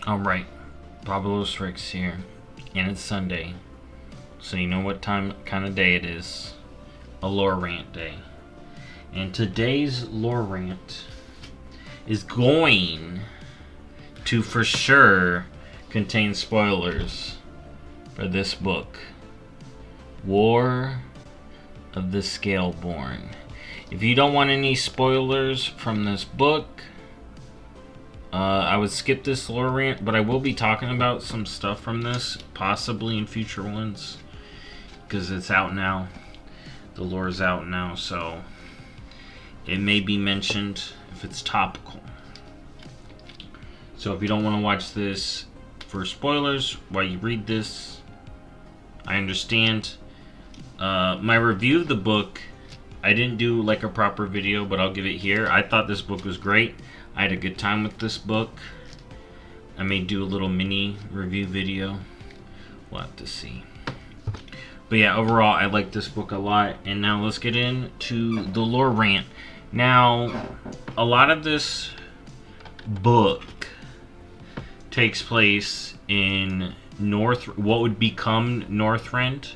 Alright, BobalosRex here, and it's Sunday, so you know what kind of day it is. A lore rant day. And today's lore rant is going to for sure contain spoilers for this book, War of the Scaleborn. If you don't want any spoilers from this book, I would skip this lore rant, but I will be talking about some stuff from this, possibly in future ones, because it's out now. The lore is out now, so it may be mentioned if it's topical. So if you don't want to watch this for spoilers while you read this, I understand. My review of the book, I didn't do like a proper video, but I'll give it here. I thought this book was great. I had a good time with this book. I may do a little mini review video. We'll have to see. But yeah, overall, I like this book a lot. And now let's get into the lore rant. Now, a lot of this book takes place in what would become Northrend,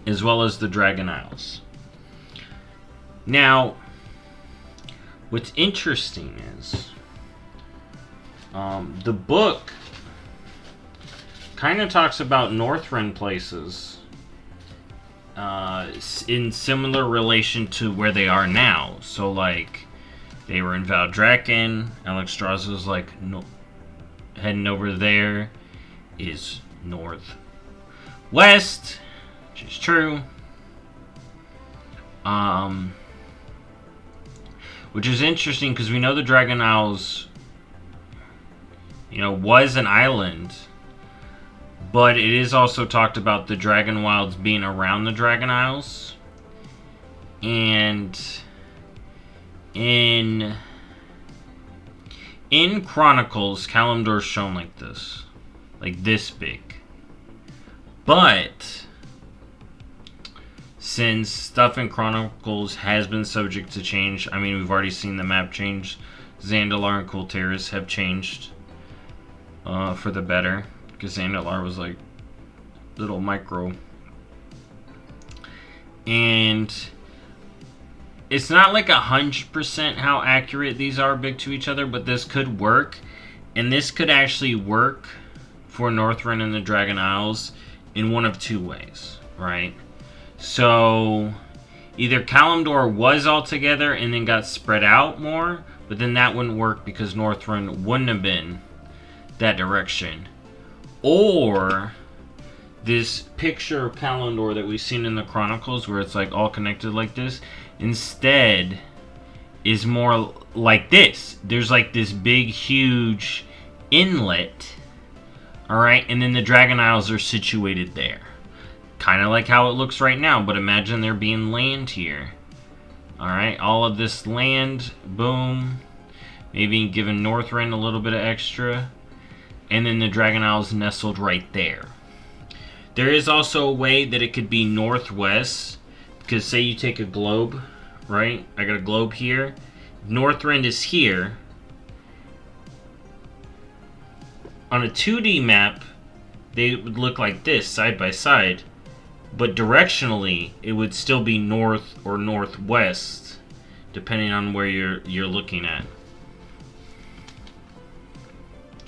as well as the Dragon Isles. Now, what's interesting is the book kind of talks about Northrend places in similar relation to where they are now. So, like, they were in Valdrakken. Alexstrasza's like, no, heading over there is northwest, which is true. Which is interesting because we know the Dragon Isles, was an island, but it is also talked about the Dragon Wilds being around the Dragon Isles. And in Chronicles, Kalimdor's shown like this big. But since stuff in Chronicles has been subject to change, I mean, we've already seen the map change. Zandalar and Kultiris have changed for the better, because Zandalar was like little micro. And it's not like 100% how accurate these are big to each other, but this could work. And this could actually work for Northrend and the Dragon Isles in one of two ways, right? So either Kalimdor was all together and then got spread out more, but then that wouldn't work because Northrend wouldn't have been that direction. Or this picture of Kalimdor that we've seen in the Chronicles where it's like all connected like this, instead is more like this. There's like this big huge inlet, alright, and then the Dragon Isles are situated there. Kind of like how it looks right now, but imagine there being land here. Alright, all of this land, boom. Maybe giving Northrend a little bit of extra. And then the Dragon Isles nestled right there. There is also a way that it could be northwest. Because say you take a globe, right? I got a globe here. Northrend is here. On a 2D map, they would look like this, side by side. But directionally, it would still be north or northwest, depending on where you're looking at.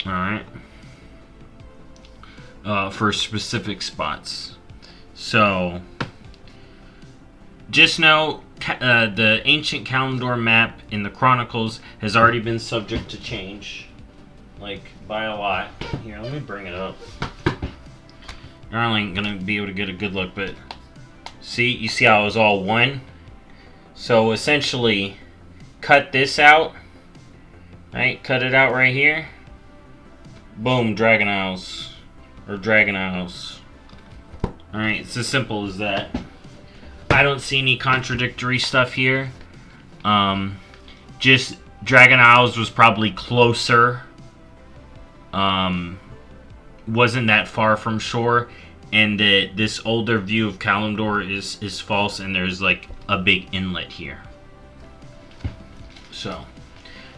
Alright. For specific spots. So, just know the ancient Kalimdor map in the Chronicles has already been subject to change. Like, by a lot. Here, let me bring it up. You're only ain't gonna be able to get a good look, but you see how it was all one? So essentially, cut this out, right? Cut it out right here. Boom, Dragon Isles. Or Dragon Isles. Alright, it's as simple as that. I don't see any contradictory stuff here. Just Dragon Isles was probably closer. Wasn't that far from shore, and that this older view of Kalimdor is false, and there's like a big inlet here. So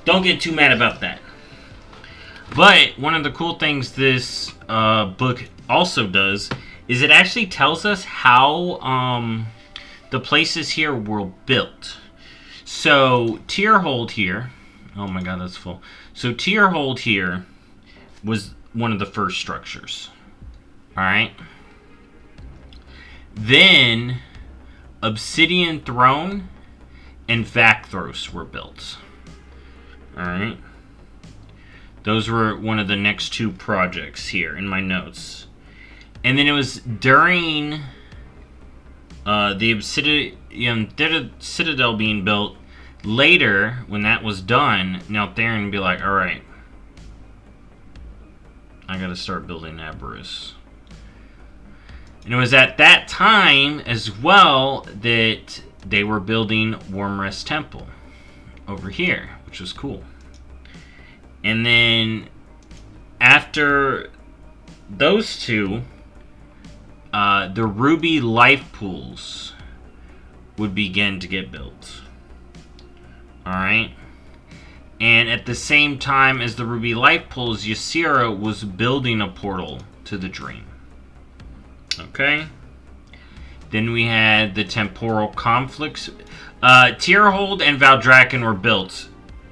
don't get too mad about that. But one of the cool things this book also does is it actually tells us how the places here were built. So Tierhold here, oh my god, that's full. So Tierhold here was one of the first structures. Alright. Then Obsidian Throne and Vakthros were built. Alright. Those were one of the next two projects here in my notes. And then it was during the Obsidian Citadel being built. Later, when that was done, now Theron would be like, alright, I gotta start building Aberrus. And it was at that time as well that they were building Wormrest Temple over here, which was cool. And then after those two, the Ruby Life Pools would begin to get built. Alright? And at the same time as the Ruby Life Pools, Ysera was building a portal to the Dream. Okay? Then we had the Temporal Conflicts. Tierhold and Valdrakken were built.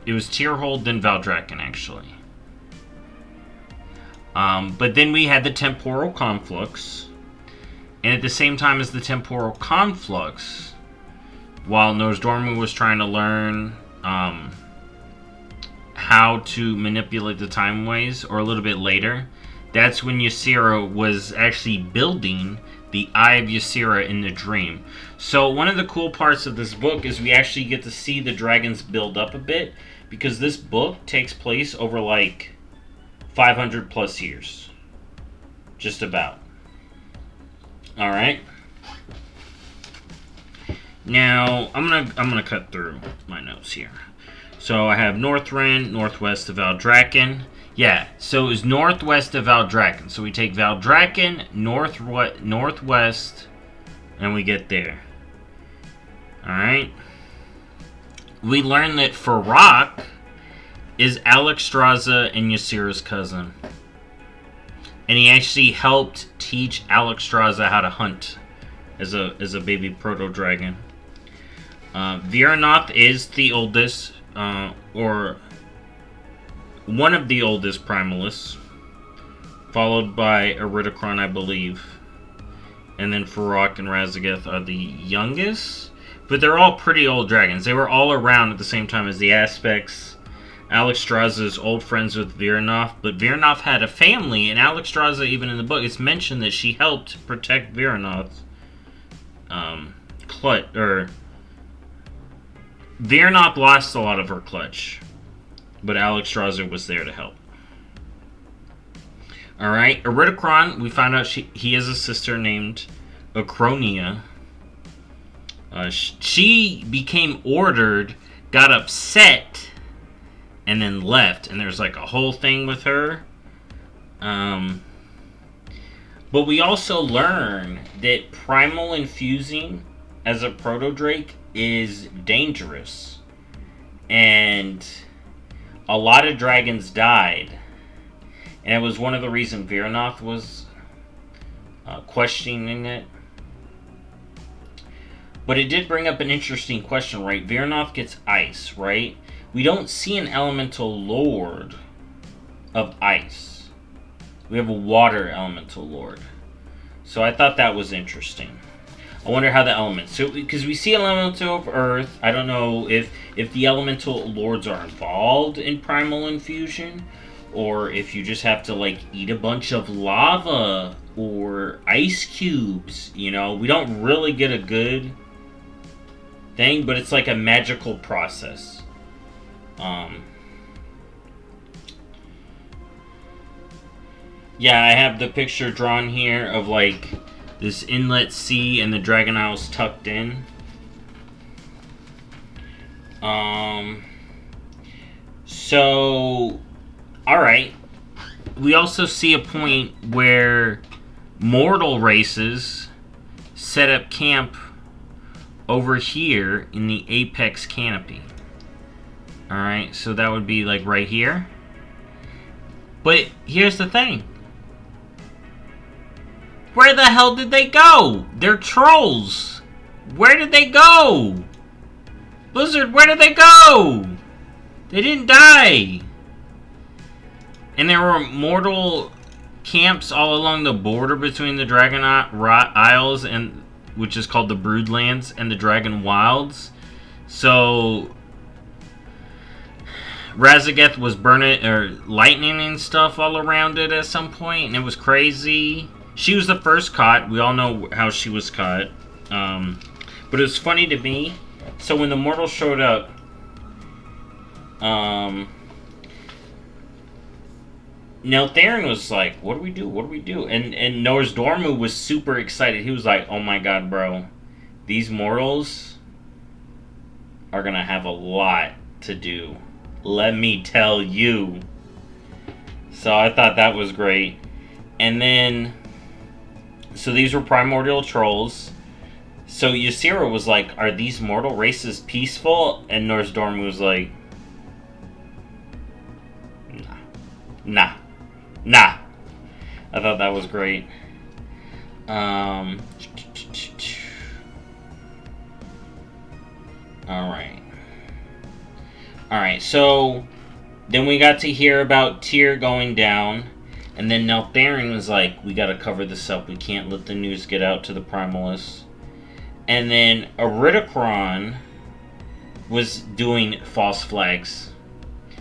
It was Tierhold, then Valdrakken, actually. But then we had the Temporal Conflux. And at the same time as the Temporal Conflux, while Nozdormu was trying to learn how to manipulate the Time Ways, or a little bit later, that's when Ysera was actually building the Eye of Ysera in the Dream. So one of the cool parts of this book is we actually get to see the dragons build up a bit, because this book takes place over like 500 plus years. Just about. Alright. Now, I'm gonna cut through my notes here. So I have Northrend, northwest of Valdrakken. Yeah, so it was northwest of Valdrakken. So we take Valdrakken, northwest, and we get there. Alright. We learn that Farak is Alexstrasza and Ysera's cousin. And he actually helped teach Alexstrasza how to hunt as a baby proto-dragon. Viranoth is the oldest, or one of the oldest primalists, followed by Eridikron, I believe. And then Farak and Raszageth are the youngest. But they're all pretty old dragons. They were all around at the same time as the Aspects. Alexstrasza is old friends with Viranoth, but Viranoth had a family, and Alexstrasza, even in the book, it's mentioned that she helped protect Viranoth's clutch. Viranoth lost a lot of her clutch, but Alexstrasza was there to help. Alright, Eridikron, we find out he has a sister named Acronia. She became ordered, got upset, and then left. And there's like a whole thing with her. But we also learn that primal infusing as a proto-drake is dangerous. And a lot of dragons died. And it was one of the reasons Viranoth was questioning it. But it did bring up an interesting question, right? Viranoth gets ice, right? We don't see an elemental lord of ice. We have a water elemental lord. So I thought that was interesting. I wonder how the elements... So, because we see elemental of earth. I don't know if the elemental lords are involved in primal infusion, or if you just have to, like, eat a bunch of lava or ice cubes. You know, we don't really get a good thing, but it's like a magical process. Yeah, I have the picture drawn here of like this inlet sea and the Dragon Isles tucked in. So, alright. We also see a point where mortal races set up camp over here in the Apex Canopy. Alright, so that would be like right here. But here's the thing. Where the hell did they go? They're trolls. Where did they go? Blizzard, where did they go? They didn't die. And there were mortal camps all along the border between the Dragon Isles, and which is called the Broodlands, and the Dragon Wilds. So Raszageth was burning or lightning and stuff all around it at some point, and it was crazy. She was the first caught. We all know how she was caught. But it was funny to me. So when the mortals showed up, Neltharion was like, what do we do? What do we do? And Norse Dormu was super excited. He was like, oh my god, bro. These mortals are going to have a lot to do. Let me tell you. So I thought that was great. And then, so these were primordial trolls. So Ysera was like, are these mortal races peaceful? And Norse Dormu was like, nah. I thought that was great. Alright, so then we got to hear about Tyr going down, and then Neltharion was like, we gotta cover this up, we can't let the news get out to the Primalists. And then Iridikron was doing false flags,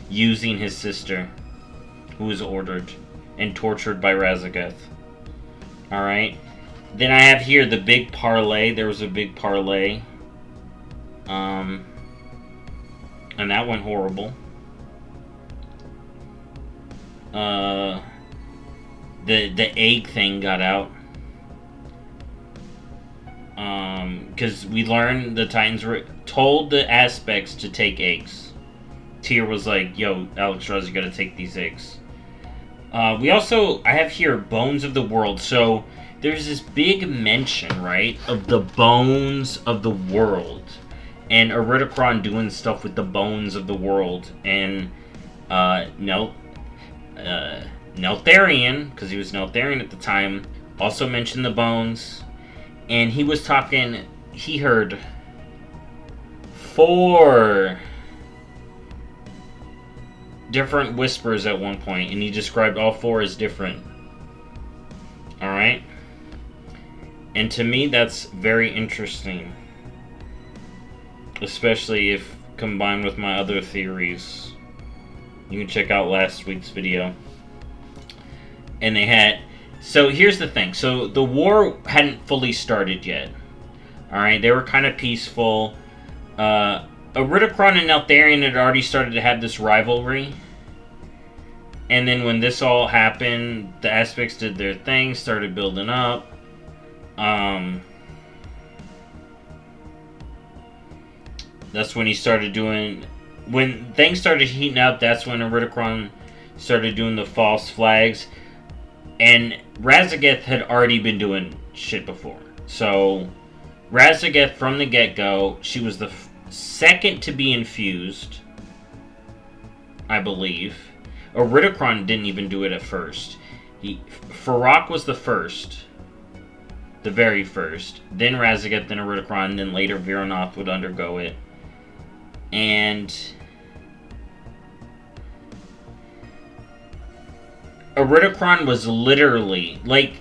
using his sister, who was ordered and tortured by Raszageth. Alright. Then I have here the big parlay. There was a big parlay. And that went horrible. The egg thing got out. Because we learned the Titans were told the aspects to take eggs. Tyr was like, yo, Alexstrasza, you gotta take these eggs. I have here Bones of the World. So there's this big mention, right, of the Bones of the World. And Iridikron doing stuff with the Bones of the World. And Neltharion, because he was Neltharion at the time, also mentioned the Bones. And he was talking, he heard 4 different whispers at one point, and he described all 4 as different. Alright? And to me, that's very interesting. Especially if combined with my other theories. You can check out last week's video. And they had... So here's the thing. So the war hadn't fully started yet. Alright, they were kind of peaceful. Iridikron and Neltharion had already started to have this rivalry. And then when this all happened, the aspects did their thing, started building up. That's when he started doing... When things started heating up, that's when Iridikron started doing the false flags. And Raszageth had already been doing shit before. So, Raszageth, from the get-go, she was the second to be infused, I believe. Iridikron didn't even do it at first. Farak was the first. The very first. Then Raszageth, then Iridikron, then later Vironoth would undergo it. And Iridikron was literally, like,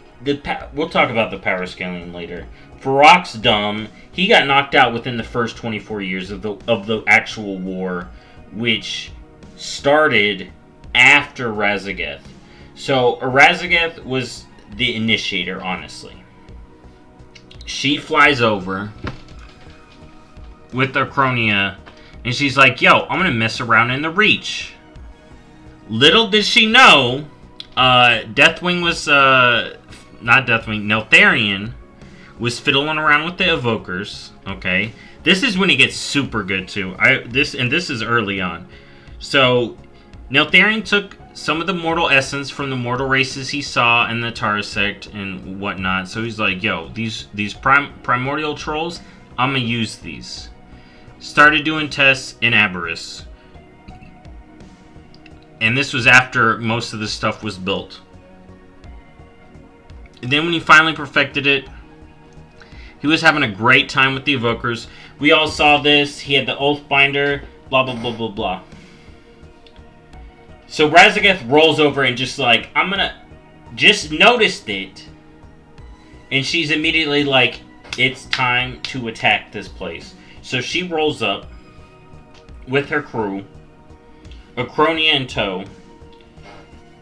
we'll talk about the power scaling later. Farak's dumb. He got knocked out within the first 24 years of the actual war, which started after Raszageth. So Raszageth was the initiator, honestly. She flies over with Archronia, and she's like, yo, I'm gonna mess around in the Reach. Little did she know, Deathwing was, not Deathwing, Neltharion was fiddling around with the Evokers, okay? This is when it gets super good, too. This is early on. So, Neltharion took some of the mortal essence from the mortal races he saw in the Tara sect and whatnot. So he's like, yo, these primordial trolls, I'm gonna use these. Started doing tests in Aberrus. And this was after most of this stuff was built. And then when he finally perfected it, he was having a great time with the Evokers. We all saw this. He had the Oathbinder, blah, blah, blah, blah, blah. So Razageth rolls over and just like, I'm gonna... Just noticed it. And she's immediately like, it's time to attack this place. So she rolls up with her crew. Acronia in tow.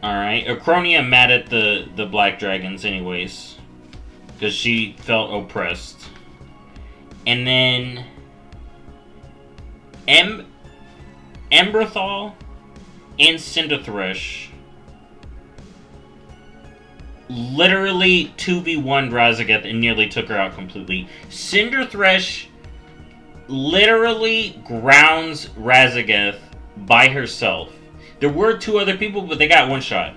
Alright. Acronia mad at the Black Dragons anyways. Because she felt oppressed. And then... Emberthal and Cinderthresh literally 2v1 Razageth and nearly took her out completely. Cinderthresh literally grounds Razageth by herself. There were 2 other people, but they got one shot.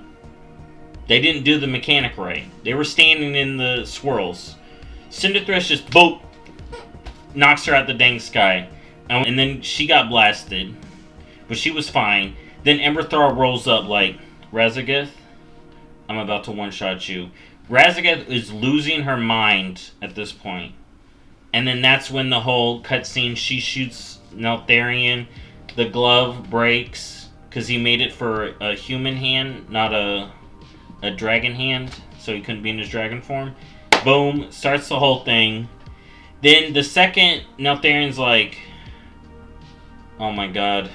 They didn't do the mechanic right. They were standing in the swirls. Cinderthresh just, boop, knocks her out the dang sky. And then she got blasted. But she was fine. Then Emberthal rolls up like, Razageth, I'm about to one-shot you. Razageth is losing her mind at this point. And then that's when the whole cutscene, she shoots Neltharion. The glove breaks because he made it for a human hand, not a dragon hand. So he couldn't be in his dragon form. Boom, starts the whole thing. Then the second Neltharion's like, oh my god.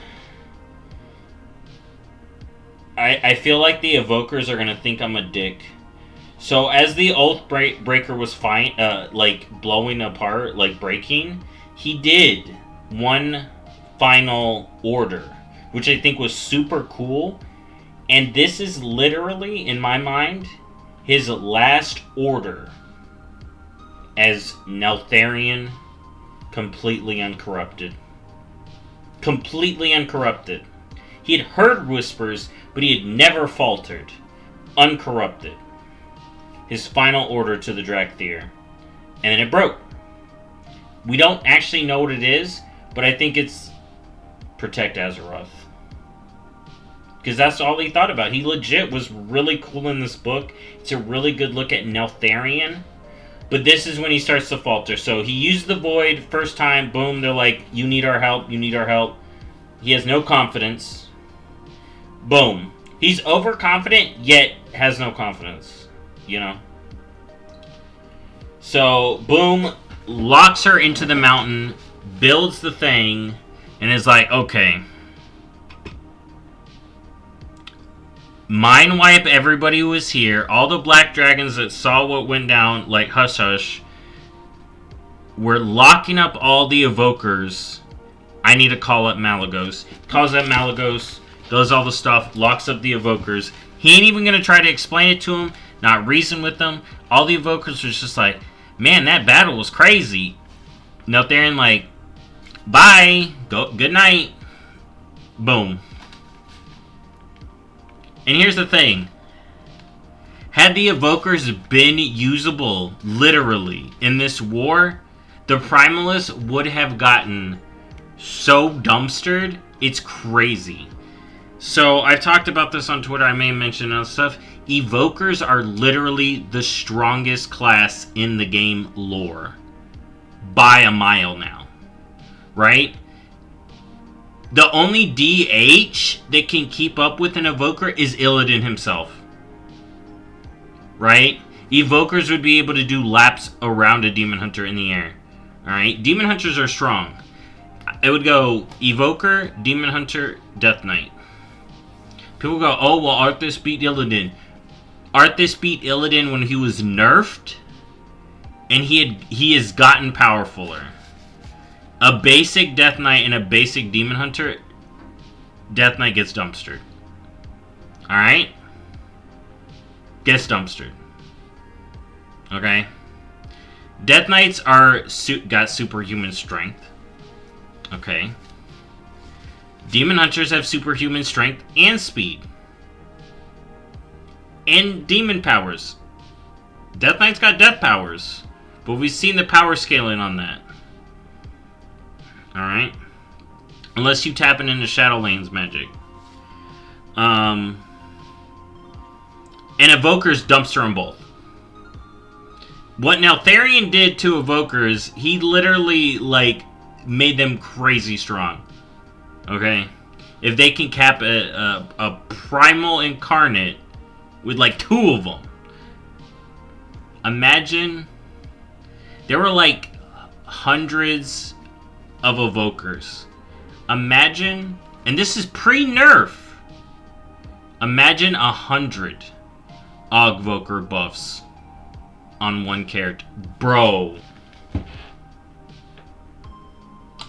I feel like the Evokers are gonna think I'm a dick. So as the Oath Breaker was like blowing apart, like breaking, he did one final order, which I think was super cool. And this is literally, in my mind, his last order as Neltharion, completely uncorrupted. Completely uncorrupted. He had heard whispers, but he had never faltered. Uncorrupted. His final order to the Drakthir. And then it broke. We don't actually know what it is, but I think it's protect Azeroth. Because that's all he thought about. He legit was really cool in this book. It's a really good look at Neltharion. But this is when he starts to falter. So he used the Void first time. Boom, they're like, you need our help, you need our help. He has no confidence. Boom. He's overconfident, yet has no confidence. You know? So, boom, locks her into the mountain, builds the thing, and is like, okay. Mind wipe everybody who was here. All the black dragons that saw what went down, like hush hush. We're locking up all the evokers. I need to call up Malygos. Calls up Malygos, does all the stuff, locks up the evokers. He ain't even going to try to explain it to him, not reason with them. All the evokers was just like, man, that battle was crazy. Neltharion like, bye, good night. Boom. And here's the thing. Had the evokers been usable, literally, in this war, the Primalists would have gotten so dumpstered, it's crazy. So, I've talked about this on Twitter, I may mention other stuff. Evokers are literally the strongest class in the game lore. By a mile now. Right? The only DH that can keep up with an evoker is Illidan himself. Right? Evokers would be able to do laps around a Demon Hunter in the air. Alright? Demon Hunters are strong. It would go Evoker, Demon Hunter, Death Knight. People go, oh, well, Arthas beat Illidan. Arthas beat Illidan when he was nerfed. And he has gotten powerfuler. A basic Death Knight and a basic Demon Hunter, Death Knight gets dumpstered. Alright? Gets dumpstered. Okay? Death Knights got superhuman strength. Okay? Demon Hunters have superhuman strength and speed. And demon powers. Death Knight's got death powers. But we've seen the power scaling on that. Alright? Unless you tap it into Shadowlands magic. And Evoker's dumpster them both. What Neltharion did to Evokers, he literally, like, made them crazy strong. Okay? If they can cap a Primal Incarnate with, like, 2 of them. Imagine... There were, like, hundreds of Evokers. Imagine... And this is pre-nerf. Imagine 100 Ogvoker buffs on one character. Bro.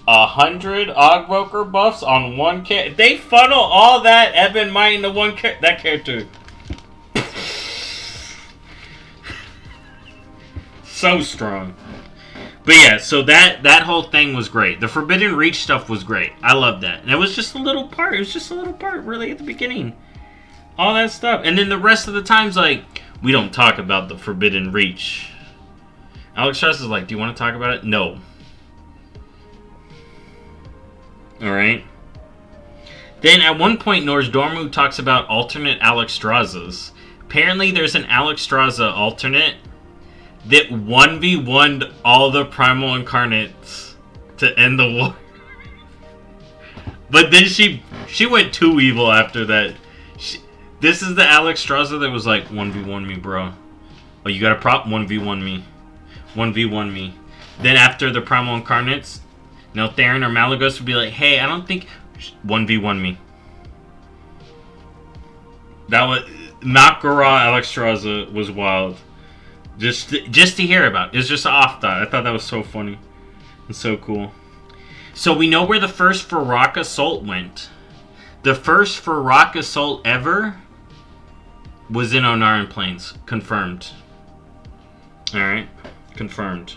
100 Ogvoker buffs on one character. They funnel all that Ebon Might into one that character. So strong. But yeah, so that whole thing was great. The Forbidden Reach stuff was great. I loved that. And it was just a little part. It was just a little part, really, at the beginning. All that stuff. And then the rest of the times, like, we don't talk about the Forbidden Reach. Alex Strauss is like, do you want to talk about it? No. Alright. Then at one point, Nozdormu talks about alternate Alexstraszas. Apparently there's an Alexstrasza alternate that 1v1'd all the Primal Incarnates to end the war. But then she went too evil after that. This is the Alexstrasza that was like, 1v1 me, bro. Oh, you got a prop? 1v1 me. 1v1 me. Then after the Primal Incarnates, Neltharion or Malygos would be like, hey, I don't think... 1v1 me. That was... Makara Alexstrasza was wild. Just to hear about. It's just an off thought. I thought that was so funny. And so cool. So we know where the first Farak assault went. The first Farak assault ever was in Onaran Plains. Confirmed. Alright. Confirmed.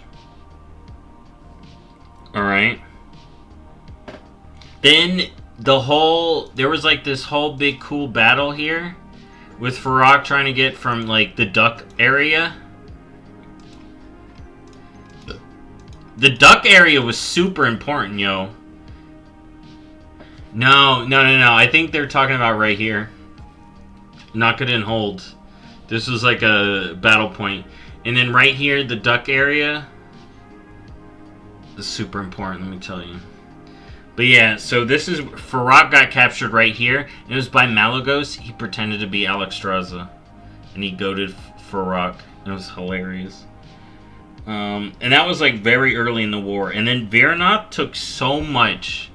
Alright. Then there was like this whole big cool battle here with Farak trying to get from like the duck area. The duck area was super important, yo. No. I think they're talking about right here. Knock it and hold. This was like a battle point. And then right here, the duck area is super important, let me tell you. But yeah, so this is... Farak got captured right here. And it was by Malygos. He pretended to be Alexstrasza. And he goaded Farak. It was hilarious. And that was like very early in the war. And then Virnoth took so much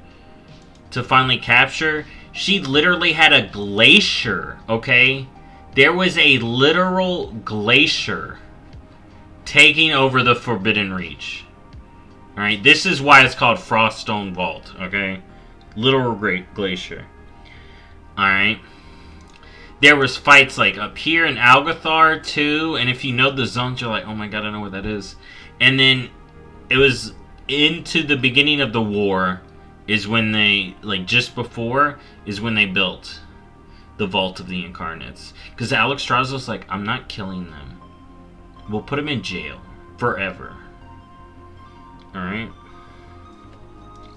to finally capture. She literally had a glacier, okay? There was a literal glacier taking over the Forbidden Reach. Alright, this is why it's called Froststone Vault, okay? Literal great glacier. Alright. There was fights like up here in Algathar too, and if you know the zones, you're like, oh my god, I know what that is. And then it was into the beginning of the war is when they, like just before, is when they built the Vault of the Incarnates. Because Alexstrasza was like, I'm not killing them. We'll put them in jail forever. Alright?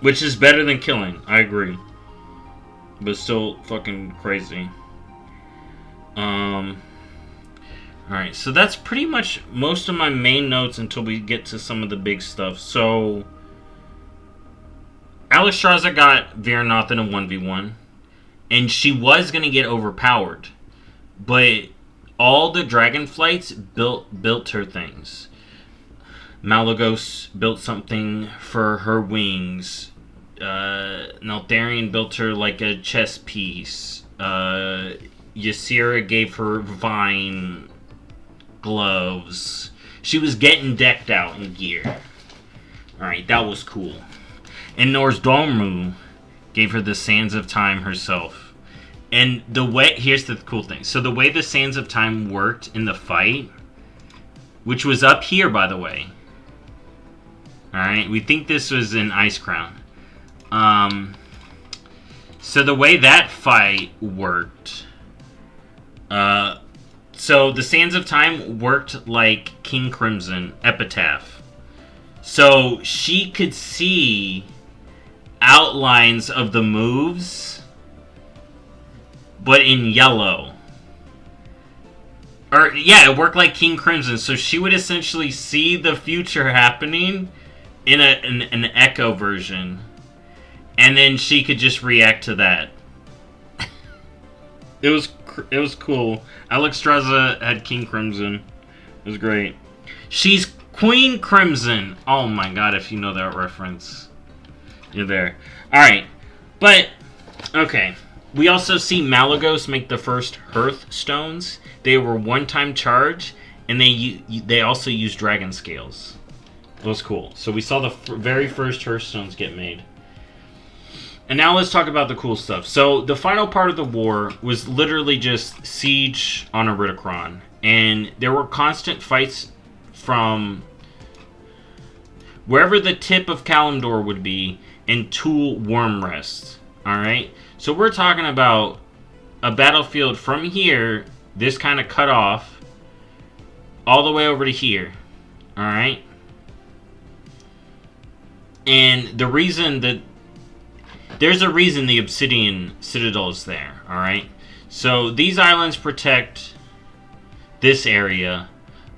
Which is better than killing, I agree. But still fucking crazy. Alright, so that's pretty much most of my main notes until we get to some of the big stuff. So, Alexstrasza got Virnoth in a 1v1. And she was going to get overpowered. But all the Dragonflights built her things. Malygos built something for her wings. Neltharion built her like a chess piece. Ysera gave her vine gloves. She was getting decked out in gear. Alright, that was cool. And Nozdormu gave her the Sands of Time herself. And the way... Here's the cool thing. So the way the Sands of Time worked in the fight, which was up here, by the way. Alright, we think this was in Ice Crown. So the way that fight worked... so the Sands of Time worked like King Crimson Epitaph. So she could see outlines of the moves but in yellow. Or, yeah, it worked like King Crimson. So she would essentially see the future happening in an echo version. And then she could just react to that. It was cool. Alexstrasza had King Crimson. It was great. She's Queen Crimson. Oh my god, if you know that reference. You're there. Alright. But, okay. We also see Malagos make the first Hearthstones. They were one-time charge, and they also use dragon scales. It was cool. So we saw the very first Hearthstones get made. And now let's talk about the cool stuff. So the final part of the war was literally just siege on Eridikron. And there were constant fights from wherever the tip of Kalimdor would be and Tool Wormrest. Alright? So we're talking about a battlefield from here, this kind of cut off, all the way over to here. Alright? And the reason that there's a reason the Obsidian Citadel is there, alright? So these islands protect this area,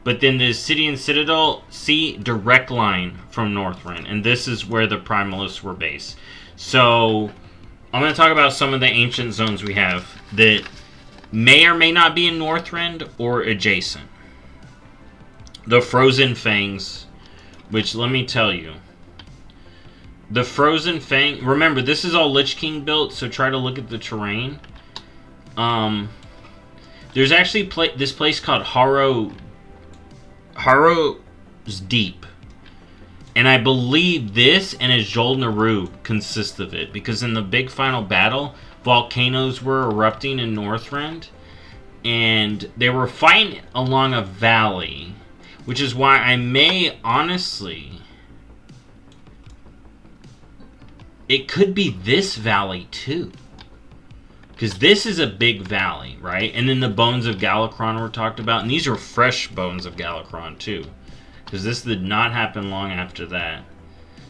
but then the Obsidian Citadel, see, direct line from Northrend, and this is where the Primalists were based. So I'm going to talk about some of the ancient zones we have that may or may not be in Northrend or adjacent. The Frozen Fangs, which let me tell you, the Frozen Fang... Remember, this is all Lich King built, so try to look at the terrain. There's actually this place called Harrow's Deep. And I believe this and Azjol Naru consist of it. Because in the big final battle, volcanoes were erupting in Northrend. And they were fighting along a valley. Which is why I may honestly... It could be this valley, too. Because this is a big valley, right? And then the Bones of Galakrond were talked about. And these are fresh Bones of Galakrond, too. Because this did not happen long after that.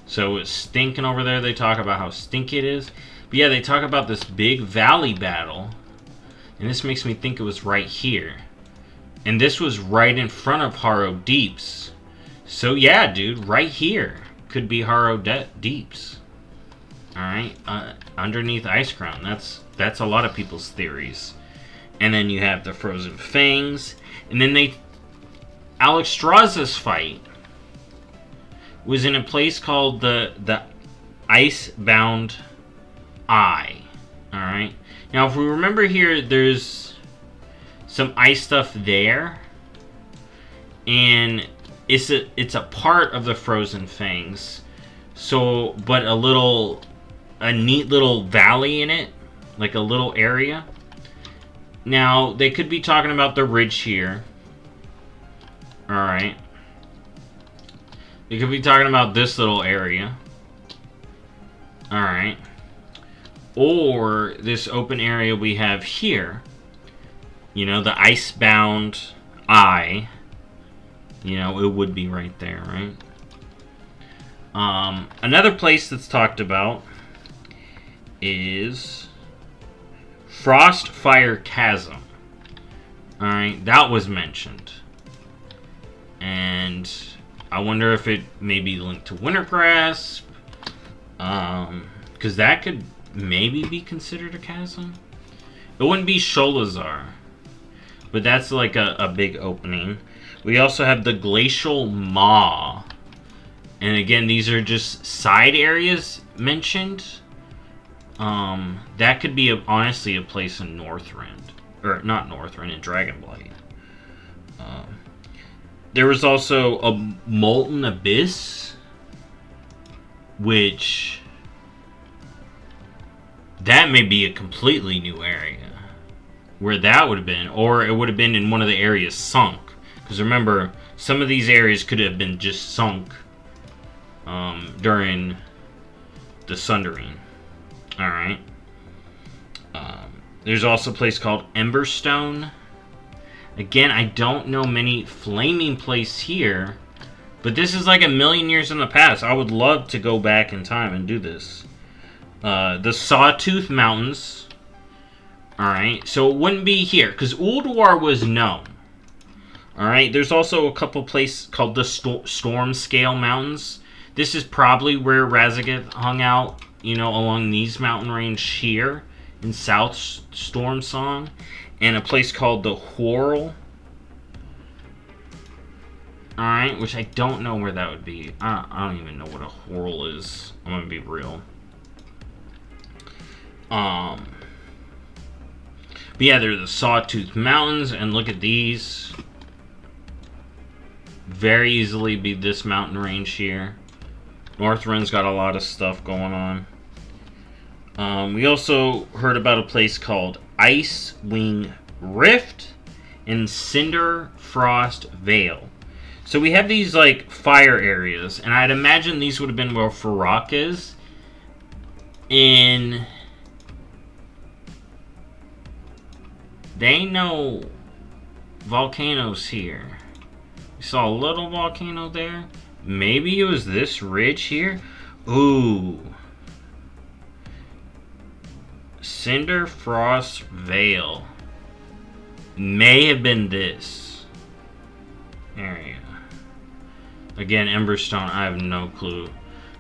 So it's stinking over there. They talk about how stinky it is. But yeah, they talk about this big valley battle. And this makes me think it was right here. And this was right in front of Harrow Deeps. So yeah, dude, right here could be Harrow Deeps. Alright, underneath Icecrown. That's a lot of people's theories. And then you have the Frozen Fangs. And then Alexstrasza's fight was in a place called the Icebound Eye. Alright. Now if we remember here, there's some ice stuff there. And it's a part of the Frozen Fangs. So, but a neat little valley in it, like a little area. Now, they could be talking about the ridge here. Alright. They could be talking about this little area. Alright. Or this open area we have here. You know, the Icebound Eye. You know, it would be right there, right? Another place that's talked about is Frostfire Chasm. Alright, that was mentioned. And I wonder if it may be linked to Wintergrasp. Because that could maybe be considered a chasm. It wouldn't be Sholazar. But that's like a big opening. We also have the Glacial Maw. And again, these are just side areas mentioned. That could be honestly a place in Northrend. Or not Northrend, in Dragonblight. There was also a Molten Abyss. Which... that may be a completely new area. Where that would have been. Or it would have been in one of the areas sunk. Because remember, some of these areas could have been just sunk. During the Sundering. Alright. There's also a place called Emberstone. Again, I don't know many flaming places here. But this is like a million years in the past. I would love to go back in time and do this. The Sawtooth Mountains. Alright, so it wouldn't be here, because Ulduar was known. Alright, there's also a couple places called the Storm Scale Mountains. This is probably where Razageth hung out, you know, along these mountain range here in South Storm Song. And a place called the Whorl. Alright, which I don't know where that would be. I don't even know what a Whorl is. I'm gonna be real. But yeah, there's the Sawtooth Mountains, and look at these. Very easily be this mountain range here. Northrend's got a lot of stuff going on. We also heard about a place called Icewing Rift and Cinder Frost Vale. So we have these like fire areas, and I'd imagine these would have been where Farak is. And they ain't no volcanoes here. We saw a little volcano there. Maybe it was this ridge here. Ooh. Cinder Frost Vale. May have been this area. Again, Emberstone, I have no clue.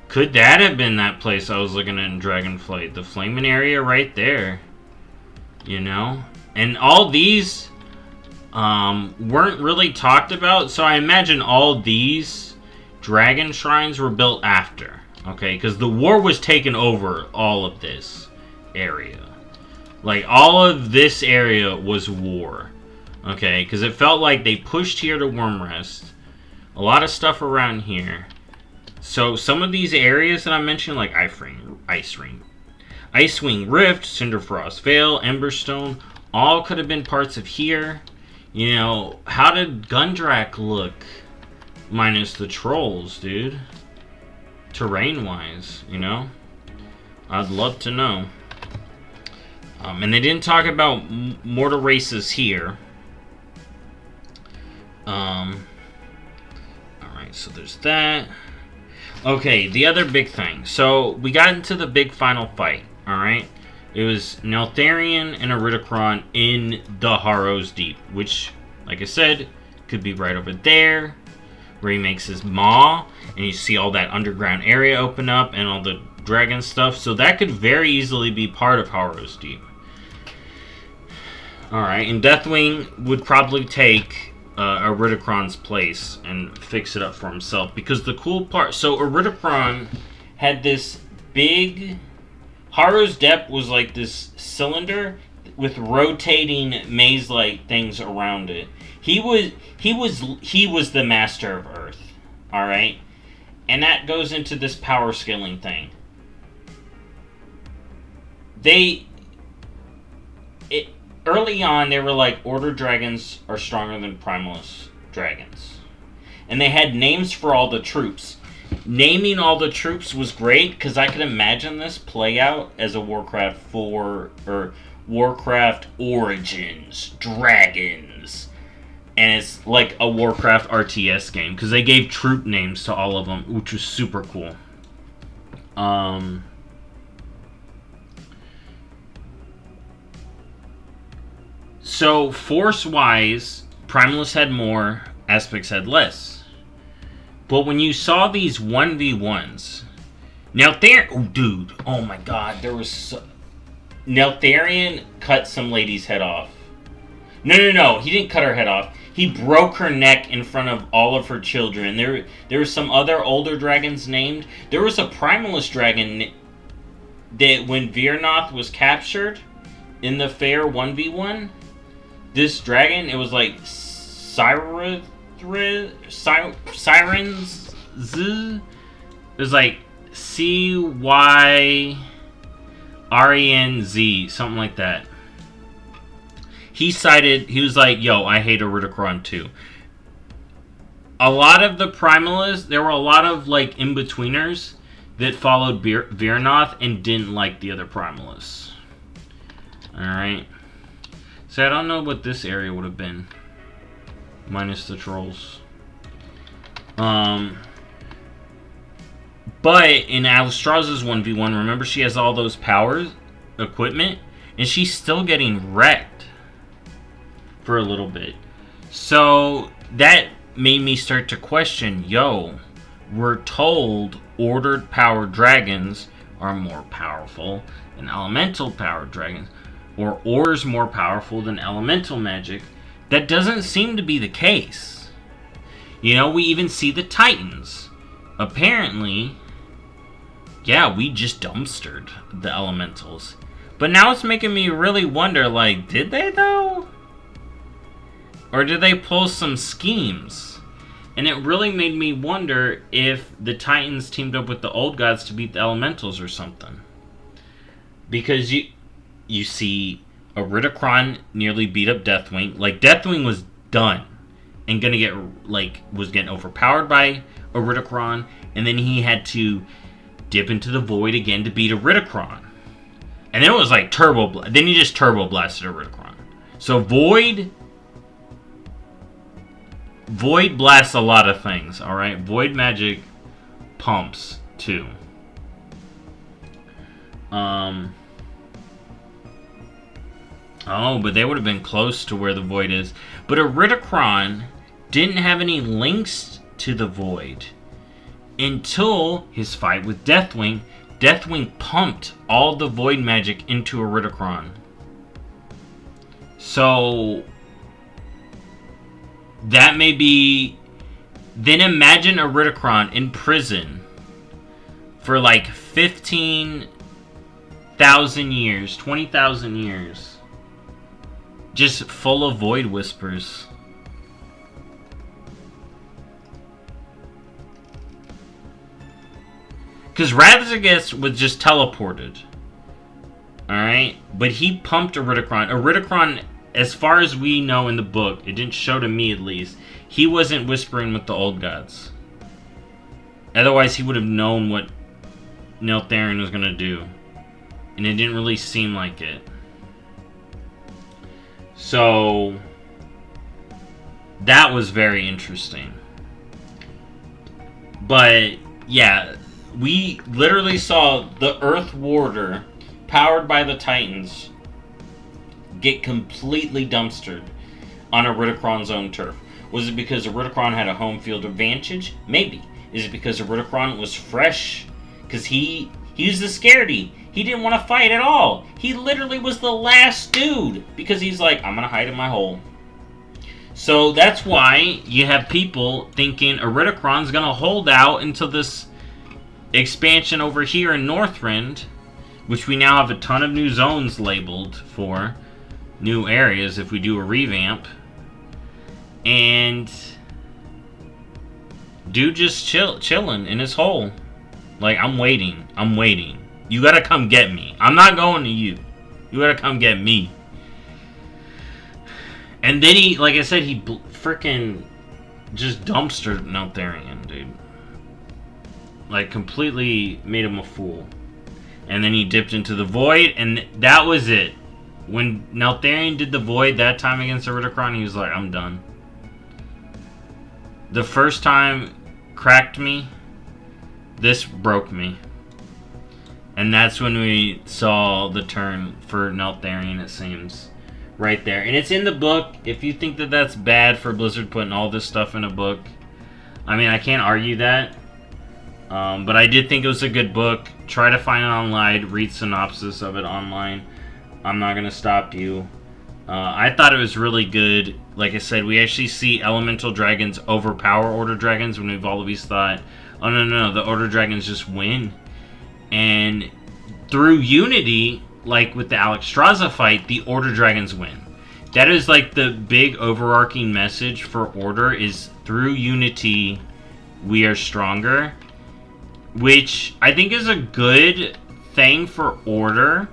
Could that have been that place I was looking at in Dragonflight? The flaming area right there. You know? And all these weren't really talked about, so I imagine all these dragon shrines were built after. Okay, because the war was taking over all of this area. Like, all of this area was war. Okay, because it felt like they pushed here to Wormrest. A lot of stuff around here. So, some of these areas that I mentioned, like Icewing Rift, Cinderfrost Vale, Emberstone, all could have been parts of here. You know, how did Gundrak look? Minus the trolls, dude. Terrain-wise, you know? I'd love to know. And they didn't talk about mortal races here. Alright, so there's that. Okay, the other big thing. So, we got into the big final fight, alright? It was Neltharion and Iridikron in the Harrow's Deep, which, like I said, could be right over there, where he makes his maw, and you see all that underground area open up, and all the dragon stuff, so that could very easily be part of Harrow's Deep. Alright, and Deathwing would probably take Iridikron's place and fix it up for himself, because the cool part, so Iridikron had this big, Harrow's Depth was like this cylinder with rotating maze-like things around it. He was the master of Earth, all right, and that goes into this power scaling thing. Early on, they were like, Order dragons are stronger than Primalist dragons, and they had names for all the troops. Naming all the troops was great, because I could imagine this play out as a Warcraft 4 or Warcraft Origins Dragons. And it's like a Warcraft RTS game, because they gave troop names to all of them, which was super cool. So, force-wise, Primalists had more, Aspects had less. But when you saw these 1v1s, Neltharion, oh my god, Neltharion cut some lady's head off. No, he didn't cut her head off. He broke her neck in front of all of her children. There were some other older dragons named. There was a Primalist dragon that when Virnoth was captured in the fair 1v1, this dragon, it was like Sirens. It was like CYRENZ, something like that. He was like, yo, I hate Iridikron too. A lot of the Primalists, there were a lot of like in-betweeners that followed Virnoth and didn't like the other Primalists. Alright. So I don't know what this area would have been. Minus the trolls. But in Alestraz's 1v1, remember she has all those powers, equipment? And she's still getting wrecked for a little bit. So that made me start to question, we're told ordered powered dragons are more powerful than elemental powered dragons. Or order's more powerful than elemental magic. That doesn't seem to be the case. We even see the Titans. Apparently, we just dumpstered the elementals. But now it's making me really wonder, did they though? Or did they pull some schemes? And it really made me wonder if the Titans teamed up with the old gods to beat the elementals or something. Because you see a Ridicron nearly beat up Deathwing. Deathwing was done and was getting overpowered by a Ridicron, and then he had to dip into the void again to beat a Ridicron. And then it was then he just turbo blasted a Ridicron. So Void blasts a lot of things, alright? Void magic pumps too. Oh, but they would have been close to where the Void is. But a Ridicron didn't have any links to the Void until his fight with Deathwing. Deathwing pumped all the Void magic into a Ridicron. So that may be... Then imagine a Ridicron in prison for 15,000 years, 20,000 years. Just full of Void whispers. Because Radagast was just teleported. Alright? But he pumped a Ridicron. A Ridicron, as far as we know in the book, it didn't show to me at least, he wasn't whispering with the old gods. Otherwise, he would have known what Neltharion was going to do. And it didn't really seem like it. So, that was very interesting. But, yeah, we literally saw the Earth Warder, powered by the Titans, get completely dumpstered on a Ridicron's own turf. Was it because a Ridicron had a home field advantage? Maybe. Is it because a Ridicron was fresh? Because he was the scaredy. He didn't want to fight at all. He literally was the last dude. Because he's like, I'm going to hide in my hole. So that's why you have people thinking a Ridicron's going to hold out until this expansion over here in Northrend, which we now have a ton of new zones labeled for. New areas if we do a revamp. And dude just chilling in his hole. I'm waiting. You gotta come get me. I'm not going to you. You gotta come get me. And then he, like I said, he freaking just dumpstered Neltharion, dude. Completely made him a fool. And then he dipped into the Void, and that was it. When Neltharion did the Void that time against the Ridicron, he was like, I'm done. The first time cracked me. This broke me. And that's when we saw the turn for Neltharion, it seems. Right there. And it's in the book. If you think that that's bad for Blizzard putting all this stuff in a book, I mean, I can't argue that. But I did think it was a good book. Try to find it online. Read synopsis of it online. I'm not going to stop you. I thought it was really good. Like I said, we actually see elemental dragons overpower order dragons when we've always thought, oh no, the order dragons just win. And through unity, like with the Alexstrasza fight, the order dragons win. That is the big overarching message for order, is through unity we are stronger. Which I think is a good thing for order.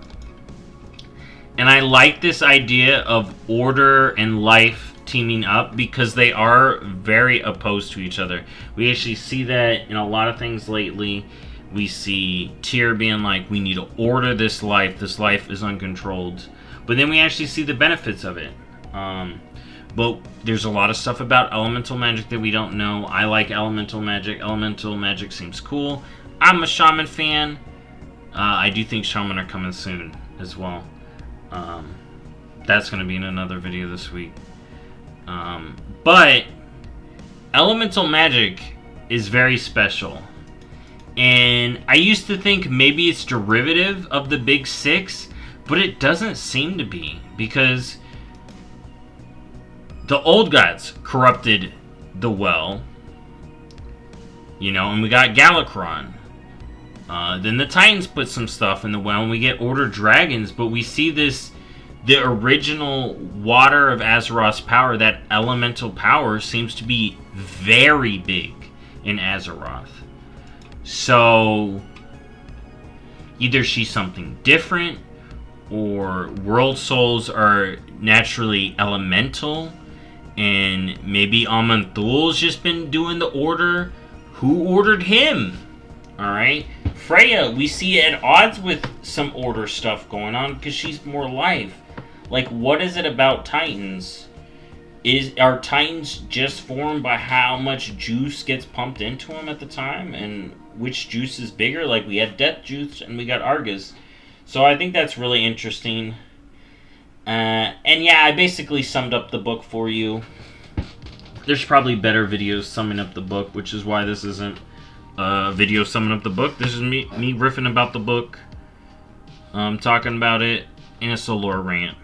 And I like this idea of order and life teaming up because they are very opposed to each other. We actually see that in a lot of things lately. We see Tyr being like, we need to order this life. This life is uncontrolled. But then we actually see the benefits of it. But there's a lot of stuff about elemental magic that we don't know. I like elemental magic. Elemental magic seems cool. I'm a shaman fan. I do think shaman are coming soon as well. That's going to be in another video this week. But elemental magic is very special. And I used to think maybe it's derivative of the big six, but it doesn't seem to be, because the old gods corrupted the well, you know, and we got Galakrond. Then the Titans put some stuff in the well, and we get Order Dragons, but we see this, the original Water of Azeroth's power, that elemental power, seems to be very big in Azeroth. So, either she's something different, or World Souls are naturally elemental, and maybe Aman'Thul's just been doing the order. Who ordered him? Alright? Freya, we see at odds with some order stuff going on, because she's more life. Like, what is it about Titans? Are Titans just formed by how much juice gets pumped into them at the time? And which juice is bigger? Like, we had Death Juice and we got Argus. So I think that's really interesting. And yeah, I basically summed up the book for you. There's probably better videos summing up the book, which is why this isn't a video summing up the book. This is me riffing about the book. Talking about it in a solo rant.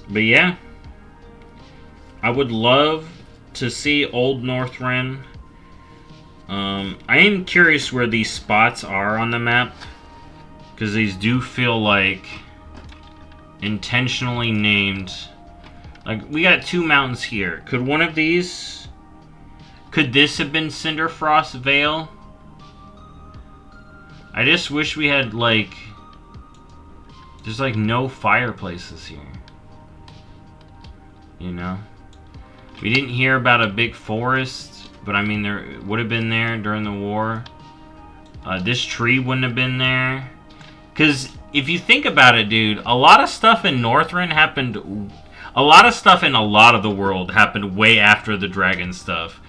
But yeah, I would love to see Old Northrend. I am curious where these spots are on the map, because these do feel like intentionally named. Like, we got two mountains here. Could one of these, could this have been Cinderfrost Vale? I just wish we had, like, there's like no fireplaces here. You know? We didn't hear about a big forest, but I mean, there would have been there during the war. This tree wouldn't have been there. Because if you think about it, dude, a lot of stuff in Northrend happened... A lot of stuff in a lot of the world happened way after the dragon stuff.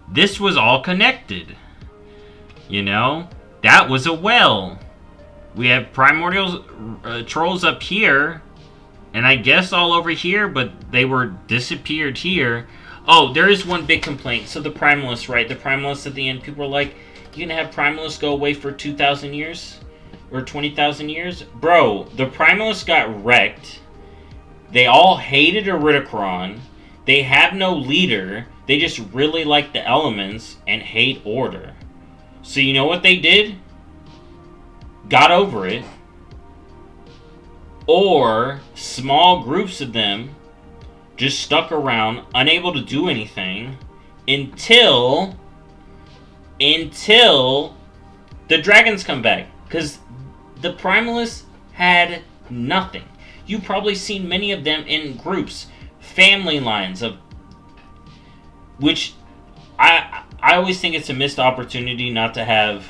This was all connected. You know? That was a well. We have primordial trolls up here. And I guess all over here, but they were disappeared here. Oh, there is one big complaint. So the Primalists, right? The Primalists at the end, people were like, you gonna have Primalists go away for 2,000 years? Or 20,000 years? Bro, the Primalists got wrecked. They all hated Eridicron. They have no leader. They just really like the elements and hate order. So you know what they did? Got over it. Or small groups of them just stuck around, unable to do anything until the dragons come back. Because the Primalists had nothing. You've probably seen many of them in groups, family lines of, which I always think it's a missed opportunity not to have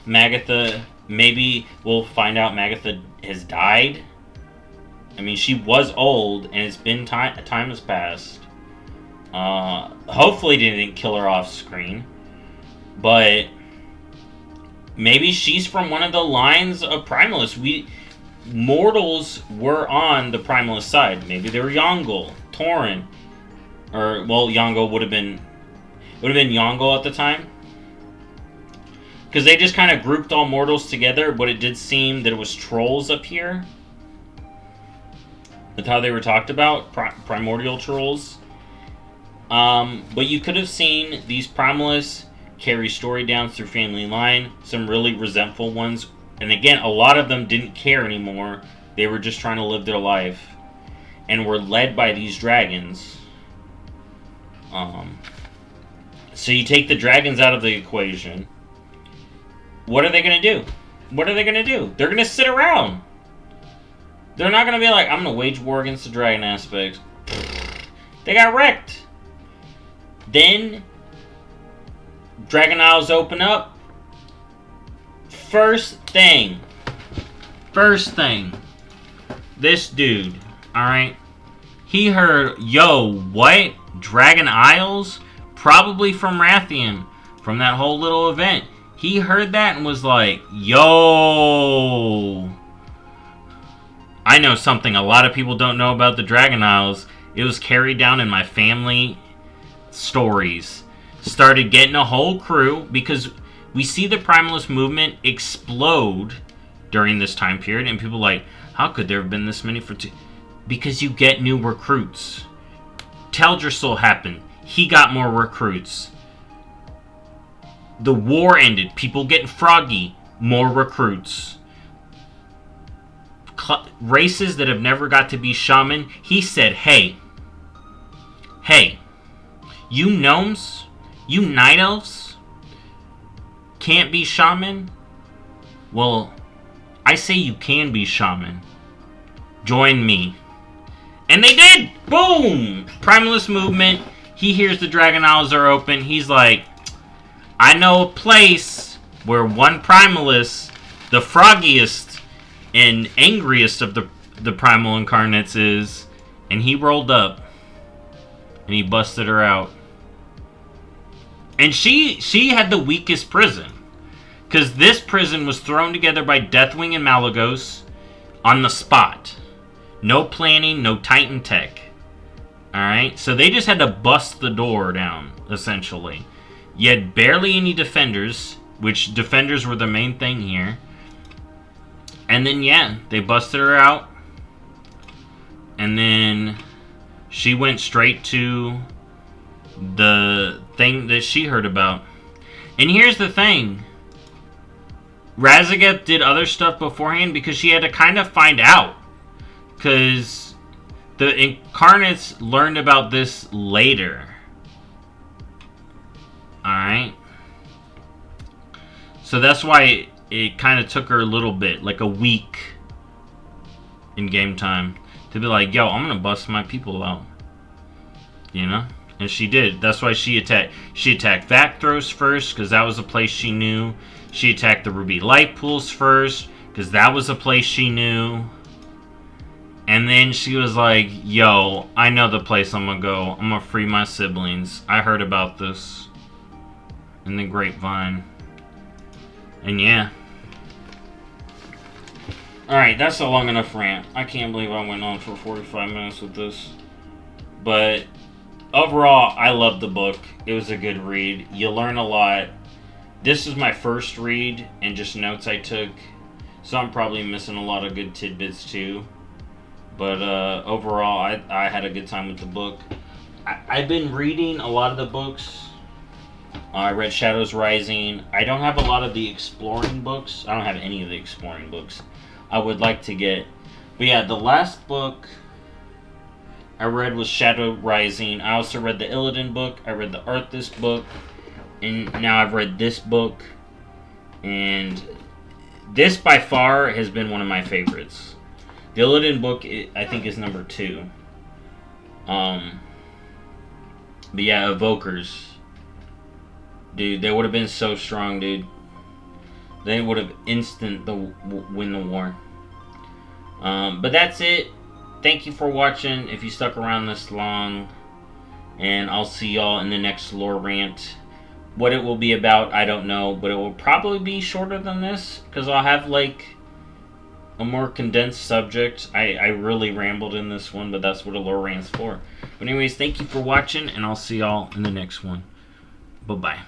Magatha. Maybe we'll find out Magatha has died. I mean, she was old, and it's been time has passed. Hopefully they didn't kill her off screen. But maybe she's from one of the lines of Primalists. Mortals were on the Primalist side. Maybe they were Yongle, Tauren. Or, well, Yongle would have been Yongle at the time. Because they just kind of grouped all mortals together, but it did seem that it was trolls up here. That's how they were talked about, primordial trolls. But you could have seen these Primalists carry story down through family line. Some really resentful ones. And again, a lot of them didn't care anymore. They were just trying to live their life. And were led by these dragons. So you take the dragons out of the equation. What are they going to do? What are they going to do? They're going to sit around. They're not going to be like, I'm going to wage war against the dragon aspects. They got wrecked. Then, Dragon Isles open up. First thing. This dude, alright? He heard, yo, what? Dragon Isles? Probably from Rathian. From that whole little event. He heard that and was like, yo, I know something a lot of people don't know about the Dragon Isles. It was carried down in my family stories. Started getting a whole crew because we see the Primalist movement explode during this time period, and people are like, how could there have been this many for two? Because you get new recruits. Teldrassil happened. He got more recruits. The war ended. People getting froggy. More recruits. Races that have never got to be shaman. He said, hey, you gnomes, you night elves, can't be shaman? Well, I say you can be shaman. Join me. And they did! Boom! Primalist movement. He hears the Dragon Isles are open. He's like, I know a place where one Primalist, the froggiest and angriest of the Primal Incarnates is. And he rolled up. And he busted her out. And she had the weakest prison. Because this prison was thrown together by Deathwing and Malagos on the spot. No planning, no Titan tech. Alright? So they just had to bust the door down, essentially. You had barely any defenders, which defenders were the main thing here. And then, yeah, they busted her out. And then she went straight to the thing that she heard about. And here's the thing. Raszageth did other stuff beforehand because she had to kind of find out. Because the Incarnates learned about this later. Alright? So that's why it kind of took her a little bit, like a week in game time, to be like, yo, I'm gonna bust my people out. You know? And she did. That's why she attacked. She attacked Vakthros first, because that was a place she knew. She attacked the Ruby Light Pools first, because that was a place she knew. And then she was like, yo, I know the place I'm gonna go. I'm gonna free my siblings. I heard about this in the grapevine. And yeah. Alright, that's a long enough rant. I can't believe I went on for 45 minutes with this. But overall, I loved the book. It was a good read. You learn a lot. This is my first read and just notes I took. So I'm probably missing a lot of good tidbits too. But overall, I had a good time with the book. I've been reading a lot of the books. I read Shadows Rising. I don't have a lot of the exploring books. I don't have any of the exploring books. I would like to get. But yeah, the last book I read was Shadow Rising. I also read the Illidan book. I read the Arthas book. And now I've read this book. And this by far has been one of my favorites. The Illidan book, I think, is number 2. But yeah, Evokers. Dude, they would have been so strong, dude. They would have win the war. But that's it. Thank you for watching, if you stuck around this long. And I'll see y'all in the next lore rant. What it will be about, I don't know. But it will probably be shorter than this. Because I'll have, like, a more condensed subject. I really rambled in this one, but that's what a lore rant's for. But anyways, thank you for watching, and I'll see y'all in the next one. Bye-bye.